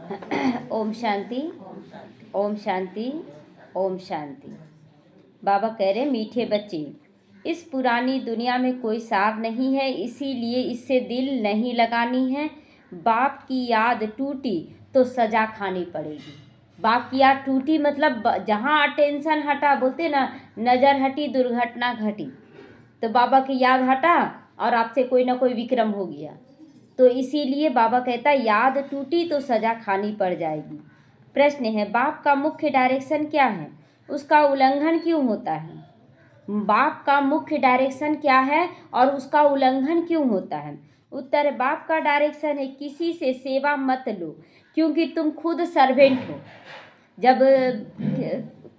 ओम शांति, ओम शांति, ओम शांति। बाबा कह रहे मीठे बच्चे, इस पुरानी दुनिया में कोई सार नहीं है, इसीलिए इससे दिल नहीं लगानी है। बाप की याद टूटी तो सजा खानी पड़ेगी। बाप की याद टूटी मतलब जहाँ टेंशन हटा, बोलते ना, नज़र हटी दुर्घटना घटी। तो बाबा की याद हटा और आपसे कोई ना कोई विक्रम हो गया। तो इसीलिए बाबा कहता है याद टूटी तो सज़ा खानी पड़ जाएगी। प्रश्न है, बाप का मुख्य डायरेक्शन क्या है, उसका उल्लंघन क्यों होता है? बाप का मुख्य डायरेक्शन क्या है और उसका उल्लंघन क्यों होता है? उत्तर, बाप का डायरेक्शन है किसी से सेवा मत लो, क्योंकि तुम खुद सर्वेंट हो। जब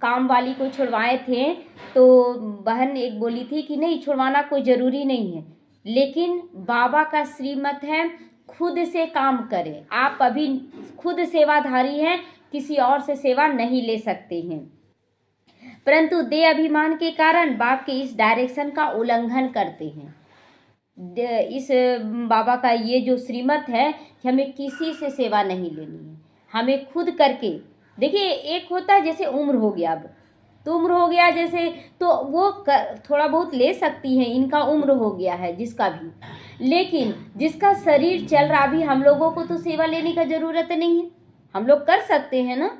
काम वाली को छुड़वाए थे तो बहन एक बोली थी कि नहीं, छुड़वाना कोई ज़रूरी नहीं है, लेकिन बाबा का श्रीमत है खुद से काम करें। आप अभी खुद सेवाधारी हैं, किसी और से सेवा नहीं ले सकते हैं, परंतु देह अभिमान के कारण बाप के इस डायरेक्शन का उल्लंघन करते हैं। इस बाबा का ये जो श्रीमत है कि हमें किसी से सेवा नहीं लेनी है, हमें खुद करके। देखिए, एक होता है जैसे उम्र हो गया, अब तो उम्र हो गया जैसे, तो वो थोड़ा बहुत ले सकती हैं, इनका उम्र हो गया है जिसका भी, लेकिन जिसका शरीर चल रहा, अभी हम लोगों को तो सेवा लेने का ज़रूरत नहीं है, हम लोग कर सकते हैं ना।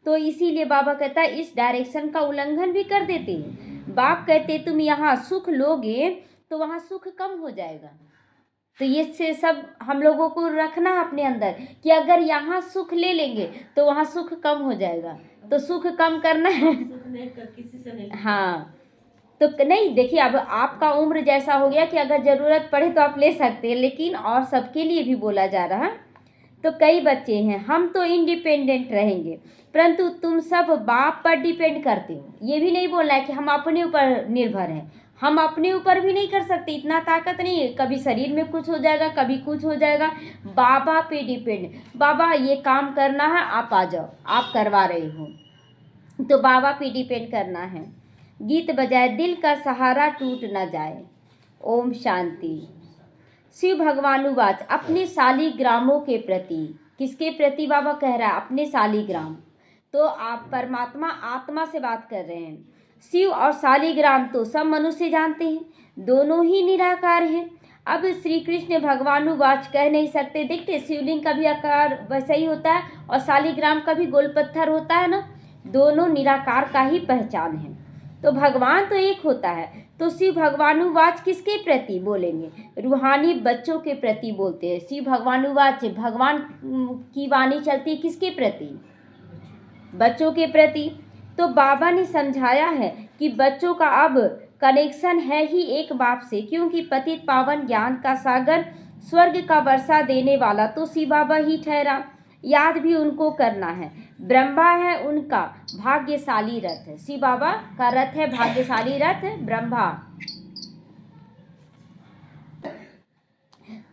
तो इसीलिए बाबा कहता है इस डायरेक्शन का उल्लंघन भी कर देते हैं। बाप कहते तुम यहाँ सुख लोगे तो वहाँ सुख कम हो जाएगा। तो ये से सब हम लोगों को रखना अपने अंदर कि अगर यहाँ सुख ले लेंगे तो वहाँ सुख कम हो जाएगा। तो सुख कम करना है, किसी से नहीं। हाँ, तो नहीं, देखिए, अब आपका उम्र जैसा हो गया कि अगर ज़रूरत पड़े तो आप ले सकते हैं, लेकिन और सबके लिए भी बोला जा रहा है। तो कई बच्चे हैं, हम तो इंडिपेंडेंट रहेंगे, परंतु तुम सब बाप पर डिपेंड करते हो। ये भी नहीं बोलना है कि हम अपने ऊपर निर्भर हैं, हम अपने ऊपर भी नहीं कर सकते, इतना ताकत नहीं है। कभी शरीर में कुछ हो जाएगा, कभी कुछ हो जाएगा, बाबा पे डिपेंड। बाबा ये काम करना है, आप आ जाओ, आप करवा रहे हो, तो बाबा पे डिपेंड करना है। गीत बजाए दिल का सहारा टूट न जाए। ओम शांति। शिव भगवानुवाच, अपने शालिग्रामों के प्रति। किसके प्रति बाबा कह रहा है? अपने शालिग्राम। तो आप परमात्मा आत्मा से बात कर रहे हैं। शिव और शालिग्राम तो सब मनुष्य जानते हैं, दोनों ही निराकार हैं। अब श्री कृष्ण भगवानुवाच कह नहीं सकते। देखते शिवलिंग का भी आकार वैसा ही होता है और शालिग्राम का भी गोल पत्थर होता है ना, दोनों निराकार का ही पहचान है। तो भगवान तो एक होता है। तो शिव भगवानुवाच किसके प्रति बोलेंगे? रूहानी बच्चों के प्रति बोलते हैं। शिव भगवानुवाच, भगवान की वाणी चलती है किसके प्रति? बच्चों के प्रति। तो बाबा ने समझाया है कि बच्चों का अब कनेक्शन है ही एक बाप से, क्योंकि पतित पावन ज्ञान का सागर स्वर्ग का वर्षा देने वाला तो शिव बाबा ही ठहरा। याद भी उनको करना है। ब्रह्मा है उनका भाग्यशाली रथ। शिव बाबा का रथ है भाग्यशाली रथ ब्रह्मा।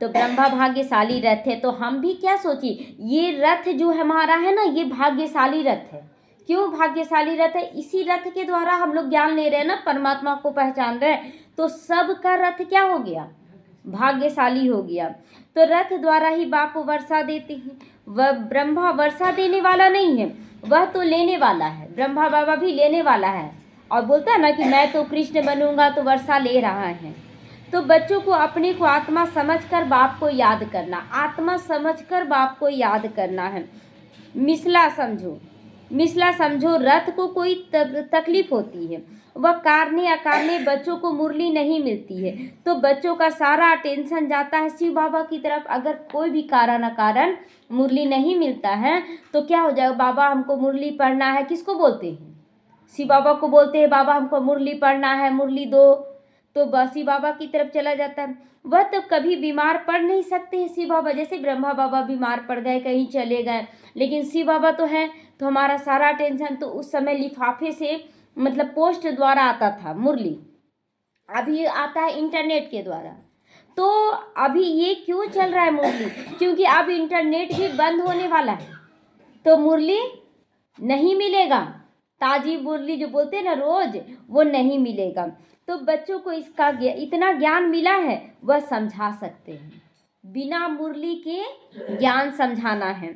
तो ब्रह्मा भाग्यशाली रथ है, तो हम भी क्या सोचिए, ये रथ जो हमारा है ना, ये भाग्यशाली रथ है। क्यों भाग्यशाली रथ है? इसी रथ के द्वारा हम लोग ज्ञान ले रहे हैं ना, परमात्मा को पहचान रहे हैं। तो सबका रथ क्या हो गया? भाग्यशाली हो गया। तो रथ द्वारा ही बाप वर्षा देते हैं। वह ब्रह्मा वर्षा देने वाला नहीं है, वह तो लेने वाला है। ब्रह्मा बाबा भी लेने वाला है और बोलता है ना कि मैं तो कृष्ण बनूंगा, तो वर्षा ले रहा है। तो बच्चों को अपने को आत्मा समझकर बाप को याद करना, आत्मा समझकर बाप को याद करना है। मिसला समझो, मिसला समझो। रथ को कोई तकलीफ होती है, वह कारने अकारने बच्चों को मुरली नहीं मिलती है, तो बच्चों का सारा अटेंशन जाता है शिव बाबा की तरफ। अगर कोई भी कारण अकारण मुरली नहीं मिलता है तो क्या हो जाएगा? बाबा हमको मुरली पढ़ना है, किसको बोलते हैं? शिव बाबा को बोलते हैं, बाबा हमको मुरली पढ़ना है, मुरली दो। तो शिव बाबा की तरफ चला जाता है। वह तो कभी बीमार पड़ नहीं सकते हैं शिव बाबा। जैसे ब्रह्मा बाबा बीमार पड़ गए, कहीं चले गए, लेकिन शिव बाबा तो हैं, तो हमारा सारा टेंशन तो उस समय लिफाफे से, मतलब पोस्ट द्वारा आता था मुरली, अभी आता है इंटरनेट के द्वारा। तो अभी ये क्यों चल रहा है मुरली? क्योंकि अब इंटरनेट भी बंद होने वाला है, तो मुरली नहीं मिलेगा। ताजी मुरली जो बोलते हैं ना रोज, वो नहीं मिलेगा। तो बच्चों को इसका इतना ज्ञान मिला है, वह समझा सकते हैं। बिना मुरली के ज्ञान समझाना है।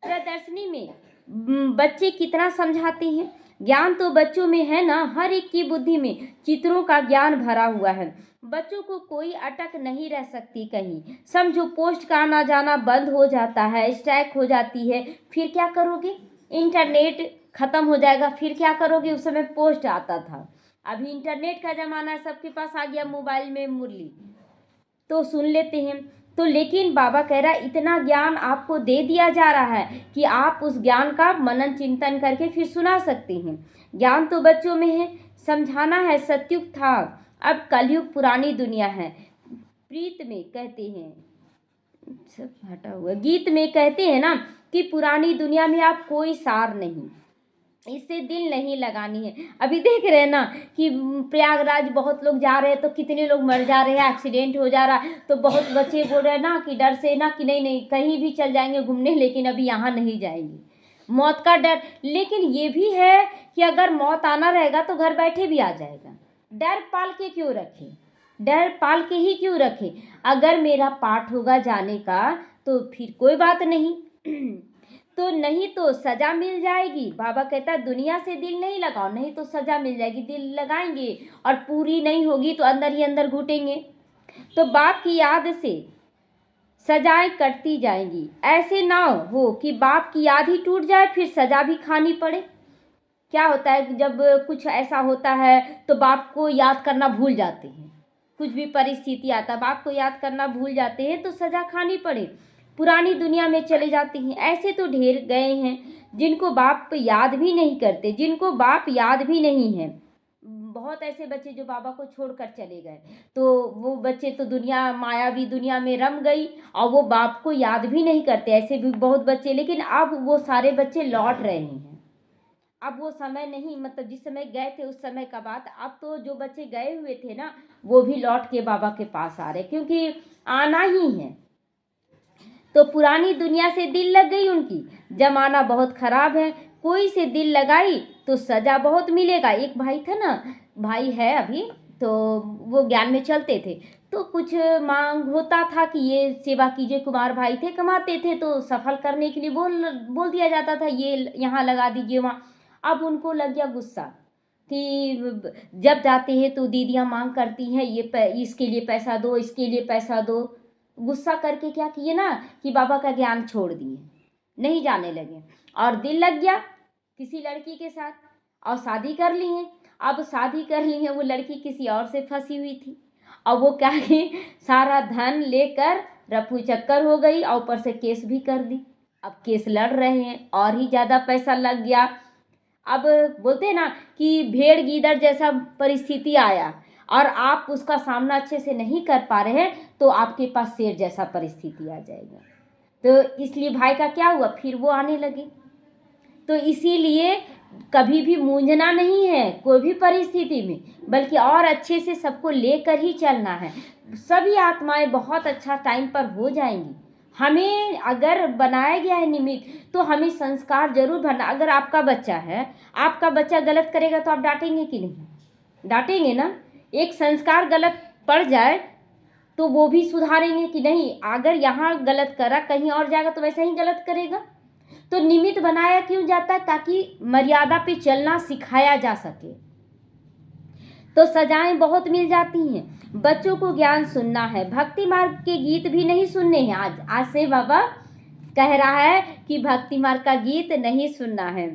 प्रदर्शनी में बच्चे कितना समझाते हैं। ज्ञान तो बच्चों में है ना, हर एक की बुद्धि में चित्रों का ज्ञान भरा हुआ है। बच्चों को कोई अटक नहीं रह सकती कहीं। समझो पोस्ट का आना जाना बंद हो जाता है, स्ट्राइक हो जाती है, फिर क्या करोगे? इंटरनेट खत्म हो जाएगा, फिर क्या करोगे? उस समय पोस्ट आता था, अभी इंटरनेट का जमाना है, सबके पास आ गया मोबाइल में मुरली, तो सुन लेते हैं। तो लेकिन बाबा कह रहा है इतना ज्ञान आपको दे दिया जा रहा है कि आप उस ज्ञान का मनन चिंतन करके फिर सुना सकते हैं। ज्ञान तो बच्चों में है, समझाना है। सतयुग था, अब कलयुग पुरानी दुनिया है। प्रीत में कहते हैं, सब हटा हुआ, गीत में कहते हैं ना कि पुरानी दुनिया में आप कोई सार नहीं, इससे दिल नहीं लगानी है। अभी देख रहे हैं ना कि प्रयागराज बहुत लोग जा रहे हैं तो कितने लोग मर जा रहे हैं, एक्सीडेंट हो जा रहा है, तो बहुत बच्चे बोल रहे हैं ना कि डर से ना कि नहीं नहीं कहीं भी चल जाएंगे घूमने, लेकिन अभी यहाँ नहीं जाएंगे, मौत का डर। लेकिन ये भी है कि अगर मौत आना रहेगा तो घर बैठे भी आ जाएगा। डर पाल के क्यों रखें, डर पाल के ही क्यों रखें? अगर मेरा पाठ होगा जाने का तो फिर कोई बात नहीं तो नहीं तो सज़ा मिल जाएगी। बाबा कहता है दुनिया से दिल नहीं लगाओ, नहीं तो सज़ा मिल जाएगी। दिल लगाएंगे और पूरी नहीं होगी तो अंदर ही अंदर घुटेंगे। तो बाप की याद से सजाएं कटती जाएंगी। ऐसे ना हो कि बाप की याद ही टूट जाए फिर सज़ा भी खानी पड़े। क्या होता है जब कुछ ऐसा होता है तो बाप को याद करना भूल जाते हैं, कुछ भी परिस्थिति आता है बाप को याद करना भूल जाते हैं तो सज़ा खानी पड़े, पुरानी दुनिया में चले जाते हैं। ऐसे तो ढेर गए हैं जिनको बाप याद भी नहीं करते, जिनको बाप याद भी नहीं है। बहुत ऐसे बच्चे जो बाबा को छोड़कर चले गए, तो वो बच्चे तो दुनिया मायावी दुनिया में रम गई और वो बाप को याद भी नहीं करते। ऐसे भी बहुत बच्चे, लेकिन अब वो सारे बच्चे लौट रहे हैं। अब वो समय नहीं, मतलब जिस समय गए थे उस समय का बात, अब तो जो बच्चे गए हुए थे ना वो भी लौट के बाबा के पास आ रहे, क्योंकि आना ही है। तो पुरानी दुनिया से दिल लग गई उनकी, जमाना बहुत खराब है, कोई से दिल लगाई तो सजा बहुत मिलेगा। एक भाई था ना, भाई है अभी, तो वो ज्ञान में चलते थे, तो कुछ मांग होता था कि ये सेवा कीजिए। कुमार भाई थे, कमाते थे, तो सफल करने के लिए बोल बोल दिया जाता था ये यहाँ लगा दीजिए वहाँ। अब उनको लग गया गुस्सा कि जब जाते हैं तो दीदियाँ मांग करती हैं इसके लिए पैसा दो, इसके लिए पैसा दो। गुस्सा करके क्या किए ना कि बाबा का ज्ञान छोड़ दिए, नहीं जाने लगे। और दिल लग गया किसी लड़की के साथ और शादी कर ली है। अब शादी कर ली है, वो लड़की किसी और से फंसी हुई थी और वो क्या की सारा धन लेकर रफू चक्कर हो गई और ऊपर से केस भी कर दी। अब केस लड़ रहे हैं और ही ज़्यादा पैसा लग गया। अब बोलते हैं ना कि भेड़ गीदड़ जैसा परिस्थिति आया और आप उसका सामना अच्छे से नहीं कर पा रहे हैं तो आपके पास शेर जैसा परिस्थिति आ जाएगा। तो इसलिए भाई का क्या हुआ, फिर वो आने लगे। तो इसीलिए कभी भी मूंझना नहीं है कोई भी परिस्थिति में, बल्कि और अच्छे से सबको लेकर ही चलना है। सभी आत्माएं बहुत अच्छा टाइम पर हो जाएंगी। हमें अगर बनाया गया है निमित्त तो हमें संस्कार जरूर भरना। अगर आपका बच्चा है, आपका बच्चा गलत करेगा तो आप डांटेंगे कि नहीं? डांटेंगे ना। एक संस्कार गलत पड़ जाए तो वो भी सुधारेंगे कि नहीं, अगर यहाँ गलत करा कहीं और जाएगा तो वैसा ही गलत करेगा। तो निमित्त बनाया क्यों जाता है? ताकि मर्यादा पे चलना सिखाया जा सके। तो सजाएं बहुत मिल जाती हैं। बच्चों को ज्ञान सुनना है, भक्ति मार्ग के गीत भी नहीं सुनने हैं। आज से बाबा कह रहा है कि भक्ति मार्ग का गीत नहीं सुनना है।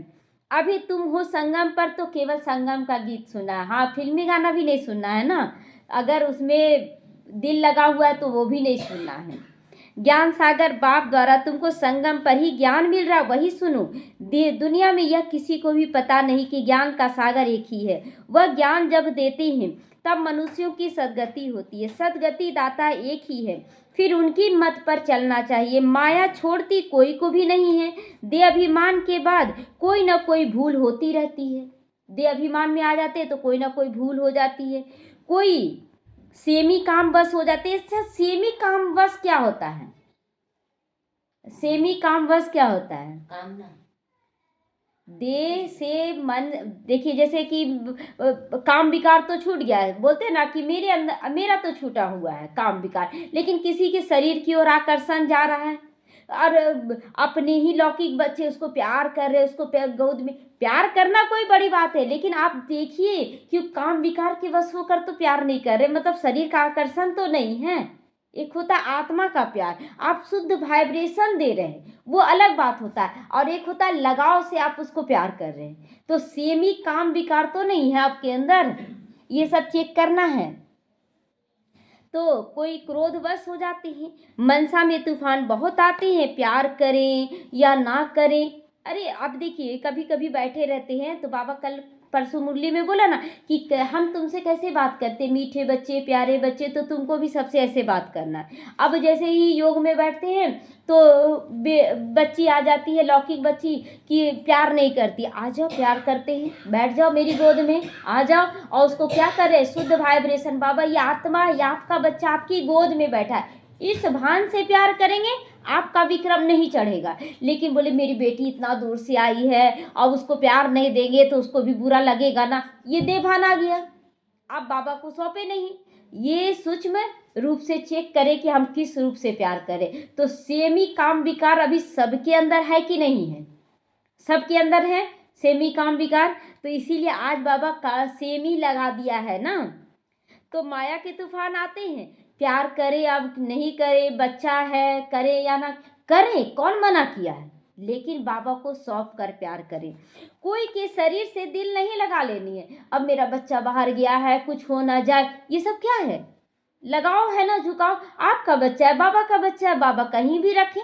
अभी तुम हो संगम पर तो केवल संगम का गीत सुनना है। हाँ, फिल्मी गाना भी नहीं सुनना है ना, अगर उसमें दिल लगा हुआ है तो वो भी नहीं सुनना है। ज्ञान सागर बाप द्वारा तुमको संगम पर ही ज्ञान मिल रहा, वही सुनो। दुनिया में यह किसी को भी पता नहीं कि ज्ञान का सागर एक ही है। वह ज्ञान जब देते हैं तब मनुष्यों की सदगति होती है। सदगति दाता एक ही है, फिर उनकी मत पर चलना चाहिए। माया छोड़ती कोई को भी नहीं है। दे अभिमान के बाद कोई ना कोई भूल होती रहती है। दे अभिमान में आ जाते हैं तो कोई ना कोई भूल हो जाती है। कोई सेमी काम वश हो जाते हैं। इससे सेमी काम वश क्या होता है? सेमी काम वश क्या होता है? कामना। दे से मन, देखिए जैसे कि काम विकार तो छूट गया है, बोलते हैं ना कि मेरे अंदर मेरा तो छूटा हुआ है काम विकार, लेकिन किसी के शरीर की ओर आकर्षण जा रहा है और अपने ही लौकिक बच्चे उसको प्यार कर रहे, उसको गोद में। प्यार करना कोई बड़ी बात है, लेकिन आप देखिए कि काम विकार के वश होकर तो प्यार नहीं कर रहे, मतलब शरीर का आकर्षण तो नहीं है। एक होता है आत्मा का प्यार, आप शुद्ध वाइब्रेशन दे रहे हैं, वो अलग बात होता है। और एक होता है लगाव से आप उसको प्यार कर रहे हैं, तो सेम ही काम विकार तो नहीं है आपके अंदर, ये सब चेक करना है। तो कोई क्रोधवश हो जाते हैं, मनसा में तूफान बहुत आते हैं, प्यार करें या ना करें। अरे आप देखिए, कभी कभी बैठे रहते हैं तो बाबा कल परसों मुरली में बोला ना कि हम तुमसे कैसे बात करते, मीठे बच्चे प्यारे बच्चे, तो तुमको भी सबसे ऐसे बात करना है। अब जैसे ही योग में बैठते हैं तो बच्ची आ जाती है, लौकिक बच्ची, कि प्यार नहीं करती, आ जाओ प्यार करते हैं, बैठ जाओ मेरी गोद में, आ जाओ। और उसको क्या करे, शुद्ध वाइब्रेशन, बाबा ये आत्मा, ये आपका बच्चा आपकी गोद में बैठा है, इस भान से प्यार करेंगे, आपका विक्रम नहीं चढ़ेगा। लेकिन बोले मेरी बेटी इतना दूर से आई है और उसको प्यार नहीं देंगे तो उसको भी बुरा लगेगा ना, ये देभान आ गया। आप बाबा को सौंपे नहीं, ये सूक्ष्म रूप से चेक करें कि हम किस रूप से प्यार करें। तो सेमी काम विकार अभी सबके अंदर है कि नहीं है? सबके अंदर है सेमी काम विकार। तो इसीलिए आज बाबा का सेमी लगा दिया है ना। तो माया के तूफान आते हैं, प्यार करे अब नहीं करे, बच्चा है करे या ना करे, कौन मना किया है, लेकिन बाबा को सौंप कर प्यार करें। कोई के शरीर से दिल नहीं लगा लेनी है, अब मेरा बच्चा बाहर गया है कुछ हो ना जाए, ये सब क्या है, लगाओ है ना झुकाओ। आपका बच्चा है, बाबा का बच्चा है, बाबा कहीं भी रखे।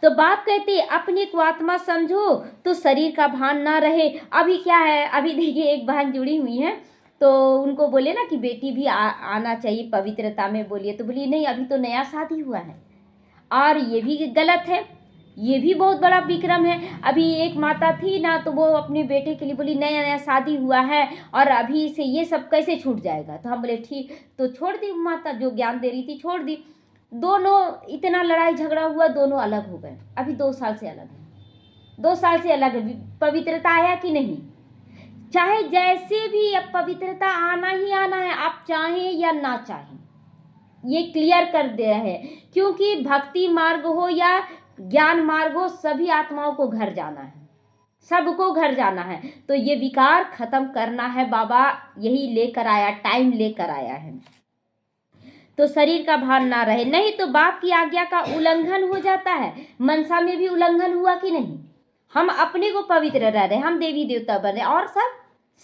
तो बाप कहते अपने को आत्मा समझो तो शरीर का भान ना रहे। अभी क्या है, अभी देखिए एक बहन जुड़ी हुई है, तो उनको बोले ना कि बेटी भी आना चाहिए पवित्रता में, बोलिए, तो बोलिए नहीं अभी तो नया शादी हुआ है, और ये भी गलत है, ये भी बहुत बड़ा विक्रम है। अभी एक माता थी ना, तो वो अपने बेटे के लिए बोली नया नया शादी हुआ है और अभी से ये सब कैसे छूट जाएगा। तो हम बोले ठीक, तो छोड़ दी, माता जो ज्ञान दे रही थी छोड़ दी। दोनों इतना लड़ाई झगड़ा हुआ, दोनों अलग हो गए, अभी 2 साल से अलग है, 2 साल से अलग है। पवित्रता आया कि नहीं? चाहे जैसे भी अब पवित्रता आना ही आना है, आप चाहें या ना चाहें, ये क्लियर कर दे रहे हैं। क्योंकि भक्ति मार्ग हो या ज्ञान मार्ग हो, सभी आत्माओं को घर जाना है, सबको घर जाना है। तो ये विकार खत्म करना है, बाबा यही लेकर आया, टाइम लेकर आया है। तो शरीर का भान ना रहे, नहीं तो बाप की आज्ञा का उल्लंघन हो जाता है। मनसा में भी उल्लंघन हुआ कि नहीं? हम अपने को पवित्र रह रहे, हम देवी देवता बने, और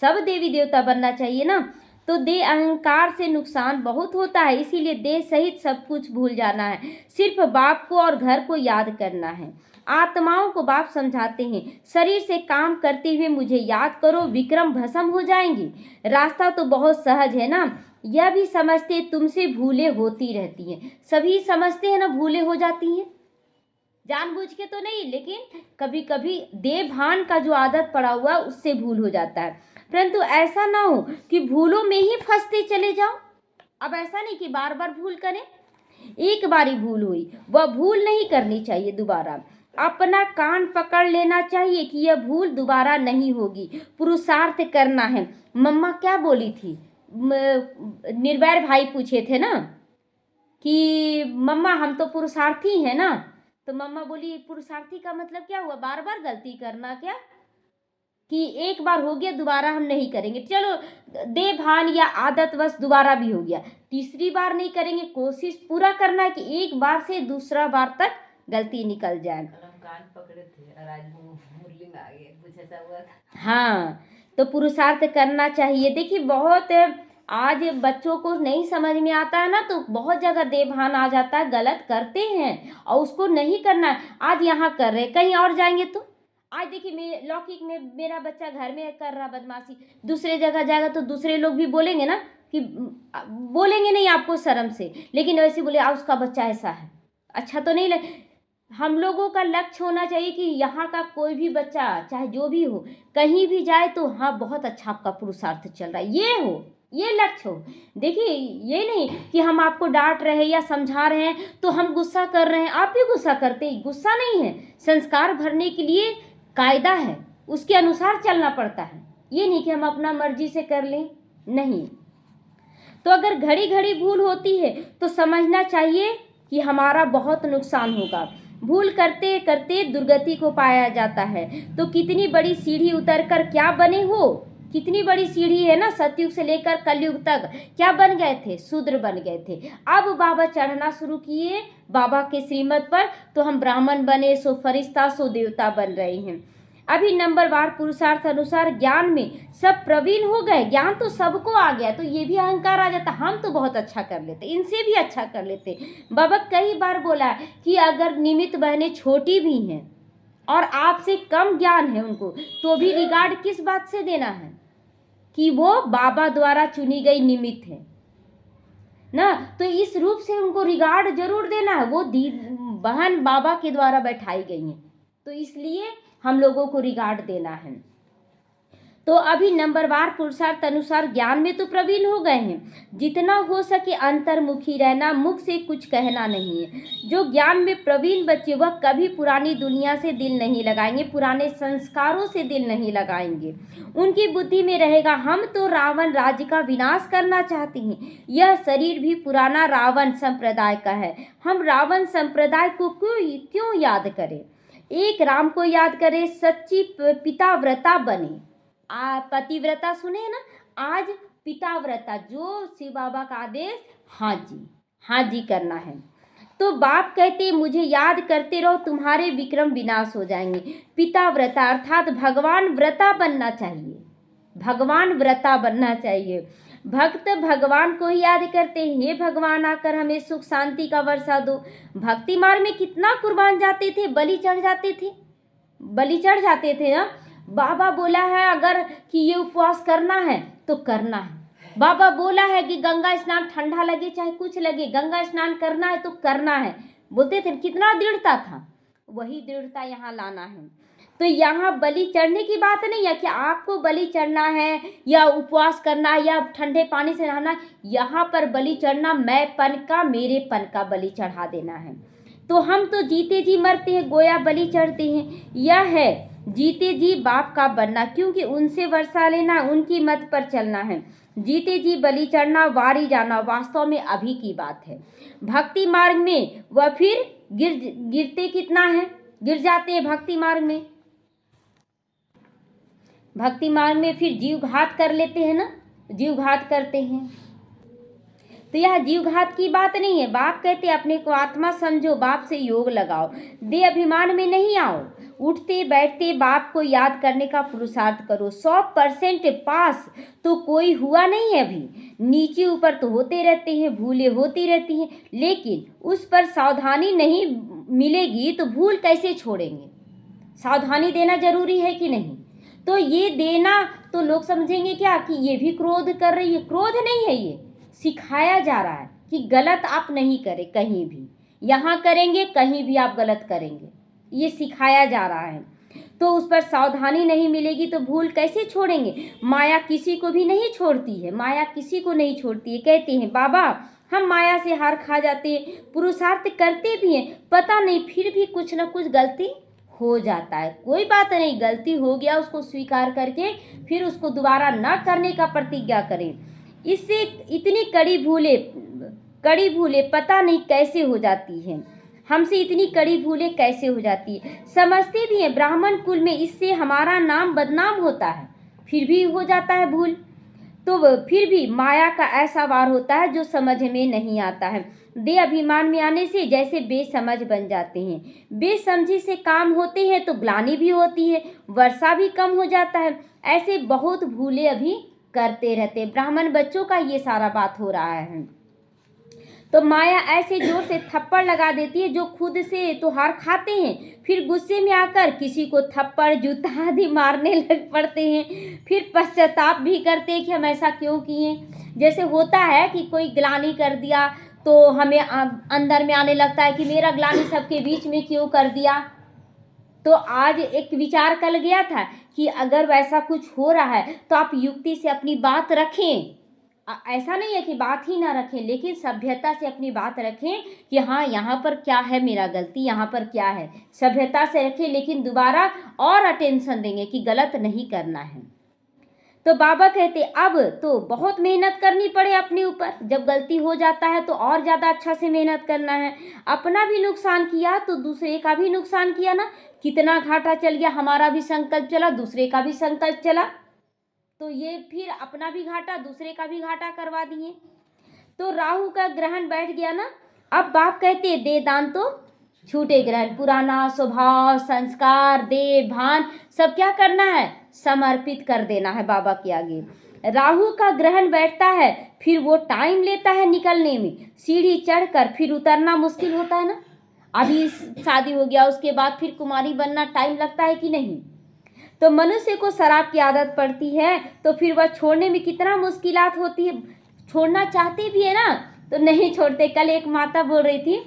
सब देवी देवता बनना चाहिए ना। तो देह अहंकार से नुकसान बहुत होता है, इसीलिए देह सहित सब कुछ भूल जाना है, सिर्फ बाप को और घर को याद करना है। आत्माओं को बाप समझाते हैं, शरीर से काम करते हुए मुझे याद करो, विक्रम भस्म हो जाएंगे। रास्ता तो बहुत सहज है ना, यह भी समझते तुमसे भूले होती रहती हैं। सभी समझते हैं ना, भूले हो जाती हैं, जानबूझ के तो नहीं, लेकिन कभी कभी देह भान का जो आदत पड़ा हुआ उससे भूल हो जाता है। परंतु ऐसा ना हो कि भूलों में ही फंसते चले जाओ। अब ऐसा नहीं कि बार बार भूल करें, एक बार ही भूल हुई, वह भूल नहीं करनी चाहिए दोबारा। अपना कान पकड़ लेना चाहिए कि यह भूल दोबारा नहीं होगी, पुरुषार्थ करना है। मम्मा क्या बोली थी, निर्वैर भाई पूछे थे ना कि मम्मा हम तो पुरुषार्थी हैं ना, तो मम्मा बोली पुरुषार्थी का मतलब क्या हुआ, बार बार गलती करना क्या, कि एक बार हो गया दोबारा हम नहीं करेंगे, चलो दे भान या आदतवश दोबारा भी हो गया, तीसरी बार नहीं करेंगे। कोशिश पूरा करना है कि एक बार से दूसरा बार तक गलती निकल जाए। कान पकड़े थे और आज मुरली में आ गए, कुछ ऐसा हुआ था। हाँ, तो पुरुषार्थ करना चाहिए। देखिए बहुत आज बच्चों को नहीं समझ में आता है ना, तो बहुत जगह देभान आ जाता है, गलत करते हैं और उसको नहीं करना है। आज यहाँ कर रहे, कहीं और जाएंगे तो आज देखिए लौकिक में मेरा बच्चा घर में कर रहा बदमाशी, दूसरे जगह जाएगा तो दूसरे लोग भी बोलेंगे ना, कि बोलेंगे नहीं आपको शर्म से, लेकिन वैसे बोले उसका बच्चा ऐसा है, अच्छा तो नहीं लगे। हम लोगों का लक्ष्य होना चाहिए कि यहाँ का कोई भी बच्चा चाहे जो भी हो, कहीं भी जाए तो हाँ बहुत अच्छा आपका पुरुषार्थ चल रहा है, ये हो, ये लक्ष्य हो। देखिए ये नहीं कि हम आपको डांट रहे हैं या समझा रहे हैं तो हम गुस्सा कर रहे हैं, आप भी गुस्सा करते हैं, गुस्सा नहीं है, संस्कार भरने के लिए कायदा है, उसके अनुसार चलना पड़ता है, ये नहीं कि हम अपना मर्जी से कर लें, नहीं। तो अगर घड़ी घड़ी भूल होती है तो समझना चाहिए कि हमारा बहुत नुकसान होगा। भूल करते करते दुर्गति को पाया जाता है। तो कितनी बड़ी सीढ़ी उतरकर क्या बने हो, कितनी बड़ी सीढ़ी है ना, सतयुग से लेकर कलयुग तक क्या बन गए थे, शूद्र बन गए थे। अब बाबा चढ़ना शुरू किए बाबा के श्रीमत पर, तो हम ब्राह्मण बने, सो फरिश्ता सो देवता बन रहे हैं। अभी नंबरवार पुरुषार्थ अनुसार ज्ञान में सब प्रवीण हो गए, ज्ञान तो सबको आ गया, तो ये भी अहंकार आ जाता, हम तो बहुत अच्छा कर लेते, इनसे भी अच्छा कर लेते। बाबा कई बार बोला है कि अगर निमित्त बहनें छोटी भी हैं और आपसे कम ज्ञान है उनको, तो भी रिगार्ड किस बात से देना है कि वो बाबा द्वारा चुनी गई निमित्त है ना, तो इस रूप से उनको रिगार्ड जरूर देना है। वो बहन बाबा के द्वारा बैठाई गई हैं, तो इसलिए हम लोगों को रिगार्ड देना है। तो अभी नंबरवार पुरुषार्थ अनुसार ज्ञान में तो प्रवीण हो गए हैं, जितना हो सके अंतर्मुखी रहना, मुख से कुछ कहना नहीं है। जो ज्ञान में प्रवीण बच्चे वह कभी पुरानी दुनिया से दिल नहीं लगाएंगे, पुराने संस्कारों से दिल नहीं लगाएंगे। उनकी बुद्धि में रहेगा हम तो रावण राज्य का विनाश करना चाहते हैं, यह शरीर भी पुराना रावण संप्रदाय का है, हम रावण संप्रदाय को क्यों याद करें, एक राम को याद करें, सच्ची पिताव्रता बने। पतिव्रता सुने ना, आज पिताव्रता, जो शिव बाबा का आदेश हाँ जी करना है। तो बाप कहते मुझे याद करते रहो, तुम्हारे विक्रम विनाश हो जाएंगे। पिताव्रता अर्थात भगवान व्रता बनना चाहिए, भगवान व्रता बनना चाहिए। भक्त भगवान को ही याद करते हैं, हे भगवान आकर हमें सुख शांति का वर्षा दो। भक्ति मार्ग में कितना कुर्बान जाते थे, बलि चढ़ जाते थे ना। बाबा बोला है अगर कि ये उपवास करना है तो करना है। बाबा बोला है कि गंगा स्नान ठंडा लगे चाहे कुछ लगे, गंगा स्नान करना है तो करना है, बोलते थे। कितना दृढ़ता था, वही दृढ़ता यहाँ लाना है। तो यहाँ बलि चढ़ने की बात नहीं है कि आपको बलि चढ़ना है या उपवास करना है या ठंडे पानी से नहाना। यहाँ पर बलि चढ़ना मैंपन का, मेरेपन का बलि चढ़ा देना है। तो हम तो जीते जी मरते हैं, गोया बलि चढ़ते हैं। यह है जीते जी बाप का बनना, क्योंकि उनसे वर्षा लेना, उनकी मत पर चलना है। जीते जी बलि चढ़ना, वारी जाना वास्तव में अभी की बात है। भक्ति मार्ग में वह फिर गिरते कितना है, गिर जाते हैं भक्ति मार्ग में। भक्ति मार्ग में फिर जीवघात कर लेते हैं ना, जीवघात करते हैं। तो यह जीवघात की बात नहीं है। बाप कहते अपने को आत्मा समझो, बाप से योग लगाओ, दे अभिमान में नहीं आओ। उठते बैठते बाप को याद करने का पुरुषार्थ करो। 100% पास तो कोई हुआ नहीं है अभी, नीचे ऊपर तो होते रहते हैं, भूले होती रहती हैं, लेकिन उस पर सावधानी नहीं मिलेगी तो भूल कैसे छोड़ेंगे। सावधानी देना जरूरी है कि नहीं, तो ये देना तो लोग समझेंगे क्या कि ये भी क्रोध कर रही है। क्रोध नहीं है, ये सिखाया जा रहा है कि गलत आप नहीं करें, कहीं भी यहाँ करेंगे कहीं भी आप गलत करेंगे, ये सिखाया जा रहा है। तो उस पर सावधानी नहीं मिलेगी तो भूल कैसे छोड़ेंगे। माया किसी को भी नहीं छोड़ती है, माया किसी को नहीं छोड़ती है। कहते हैं बाबा हम माया से हार खा जाते हैं, पुरुषार्थ करते भी हैं, पता नहीं फिर भी कुछ ना कुछ गलती हो जाता है। कोई बात नहीं, गलती हो गया उसको स्वीकार करके फिर उसको दोबारा ना करने का प्रतिज्ञा करें। इससे इतनी कड़ी भूले पता नहीं कैसे हो जाती हैं, हमसे इतनी कड़ी भूलें कैसे हो जाती है। समझते भी हैं ब्राह्मण कुल में इससे हमारा नाम बदनाम होता है, फिर भी हो जाता है भूल। तो फिर भी माया का ऐसा वार होता है जो समझ में नहीं आता है। दे अभिमान में आने से जैसे बेसमझ बन जाते हैं, बेसमझी से काम होते हैं तो ग्लानि भी होती है, वर्षा भी कम हो जाता है। ऐसे बहुत भूले अभी करते रहते ब्राह्मण बच्चों का ये सारा बात हो रहा है। तो माया ऐसे जोर से थप्पड़ लगा देती है जो खुद से तो हार खाते हैं, फिर गुस्से में आकर किसी को थप्पड़ जूता आदि मारने लग पड़ते हैं, फिर पश्चाताप भी करते हैं कि हम ऐसा क्यों किए। जैसे होता है कि कोई ग्लानि कर दिया तो हमें अंदर में आने लगता है कि मेरा ग्लानि सबके बीच में क्यों कर दिया। तो आज एक विचार कल गया था कि अगर वैसा कुछ हो रहा है तो आप युक्ति से अपनी बात रखें। ऐसा नहीं है कि बात ही ना रखें, लेकिन सभ्यता से अपनी बात रखें कि हाँ यहाँ पर क्या है मेरा गलती, यहाँ पर क्या है, सभ्यता से रखें, लेकिन दोबारा और अटेंशन देंगे कि गलत नहीं करना है। तो बाबा कहते अब तो बहुत मेहनत करनी पड़े अपने ऊपर, जब गलती हो जाता है तो और ज़्यादा अच्छा से मेहनत करना है। अपना भी नुकसान किया तो दूसरे का भी नुकसान किया ना, कितना घाटा चल गया, हमारा भी संकल्प चला, दूसरे का भी संकल्प चला, तो ये फिर अपना भी घाटा दूसरे का भी घाटा करवा दिए। तो राहु का ग्रहण बैठ गया ना। अब बाप कहते हैं दे दान तो छूटे ग्रहण, पुराना स्वभाव संस्कार देह भान सब क्या करना है, समर्पित कर देना है बाबा के आगे। राहु का ग्रहण बैठता है, फिर वो टाइम लेता है निकलने में, सीढ़ी चढ़कर फिर उतरना मुश्किल होता है ना। अभी शादी हो गया, उसके बाद फिर कुमारी बनना टाइम लगता है कि नहीं। तो मनुष्य को शराब की आदत पड़ती है तो फिर वह छोड़ने में कितना मुश्किलात होती है। छोड़ना चाहते भी है ना तो नहीं छोड़ते। कल एक माता बोल रही थी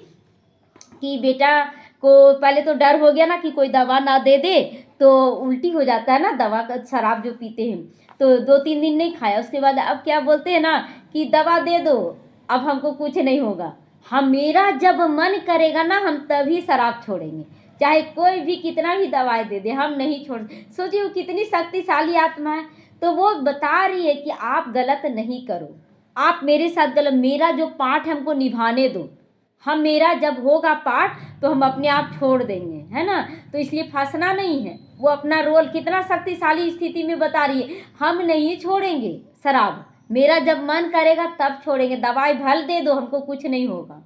कि बेटा को पहले तो डर हो गया ना कि कोई दवा ना दे दे तो उल्टी हो जाता है ना, दवा का शराब जो पीते हैं, तो 2-3 दिन नहीं खाया। उसके बाद अब क्या बोलते हैं ना कि दवा दे दो, अब हमको कुछ नहीं होगा, हम मेरा जब मन करेगा ना हम तभी शराब छोड़ेंगे, चाहे कोई भी कितना भी दवाई दे दे हम नहीं छोड़। सोचिए वो कितनी शक्तिशाली आत्मा है। तो वो बता रही है कि आप गलत नहीं करो, आप मेरे साथ गलत, मेरा जो पाठ हमको निभाने दो, हम मेरा जब होगा पाठ तो हम अपने आप छोड़ देंगे, है ना। तो इसलिए फंसना नहीं है। वो अपना रोल कितना शक्तिशाली स्थिति में बता रही है, हम नहीं छोड़ेंगे शराब, मेरा जब मन करेगा तब छोड़ेंगे, दवाई भल दे दो हमको कुछ नहीं होगा।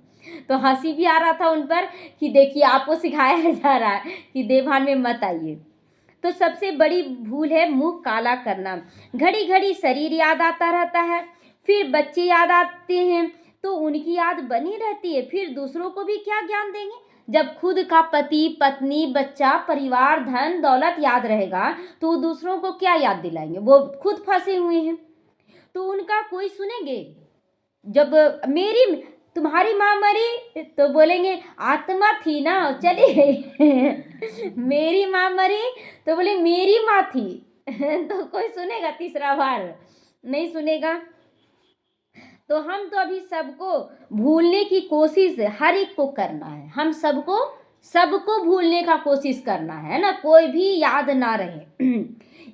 तो हंसी भी आ रहा था उन पर कि देखिए आपको सिखाया जा रहा है कि देवभान में मत आइए। तो सबसे बड़ी भूल है मुंह काला करना। घड़ी घड़ी शरीर याद आता रहता है, फिर बच्चे याद आते हैं तो उनकी याद बनी रहती है, फिर दूसरों को भी क्या ज्ञान देंगे जब खुद का पति पत्नी बच्चा परिवार धन दौलत याद रहेगा तो दूसरों को क्या याद दिलाएंगे, वो खुद फंसे हुए हैं तो उनका कोई सुनेंगे। जब मेरी तुम्हारी माँ मरी तो बोलेंगे आत्मा थी ना चली गई मेरी माँ मरी तो बोले मेरी माँ थी तो कोई सुनेगा, तीसरा बार नहीं सुनेगा। तो हम तो अभी सबको भूलने की कोशिश हर एक को करना है, हम सबको भूलने का कोशिश करना है ना, कोई भी याद ना रहे